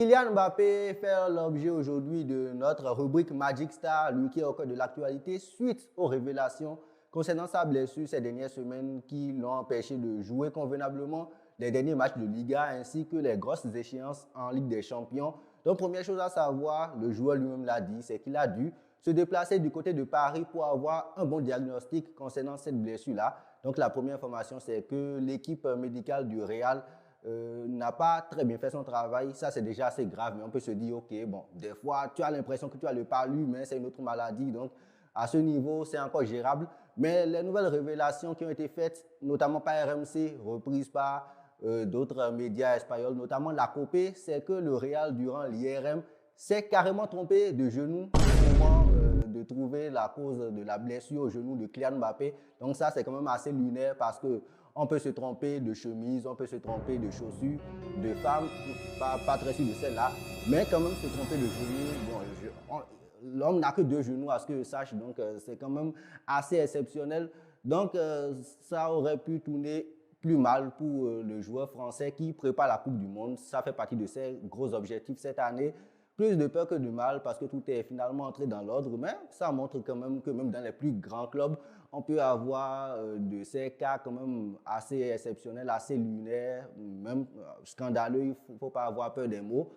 Kylian Mbappé fait l'objet aujourd'hui de notre rubrique Magic Star, lui qui est au cœur de l'actualité, suite aux révélations concernant sa blessure ces dernières semaines qui l'ont empêché de jouer convenablement les derniers matchs de Liga ainsi que les grosses échéances en Ligue des Champions. Donc, première chose à savoir, le joueur lui-même l'a dit, c'est qu'il a dû se déplacer du côté de Paris pour avoir un bon diagnostic concernant cette blessure-là. Donc, la première information, c'est que l'équipe médicale du Real n'a pas très bien fait son travail. Ça, c'est déjà assez grave, mais on peut se dire, OK, bon, des fois, tu as l'impression que tu as le palu, mais c'est une autre maladie. Donc, à ce niveau, c'est encore gérable. Mais les nouvelles révélations qui ont été faites, notamment par RMC, reprises par d'autres médias espagnols, notamment la Copé, c'est que le Real, durant l'IRM, s'est carrément trompé de genou au moment de trouver la cause de la blessure au genou de Kylian Mbappé. Donc ça, c'est quand même assez lunaire parce que on peut se tromper de chemise, on peut se tromper de chaussures, de femmes, pas très sûr de celle-là, mais quand même se tromper de genou. Bon, l'homme n'a que deux genoux à ce que je sache, donc c'est quand même assez exceptionnel. Donc ça aurait pu tourner plus mal pour le joueur français qui prépare la Coupe du Monde. Ça fait partie de ses gros objectifs cette année. Plus de peur que de mal parce que tout est finalement entré dans l'ordre, mais ça montre quand même que même dans les plus grands clubs, on peut avoir de ces cas quand même assez exceptionnels, assez lunaires, même scandaleux, il ne faut pas avoir peur des mots.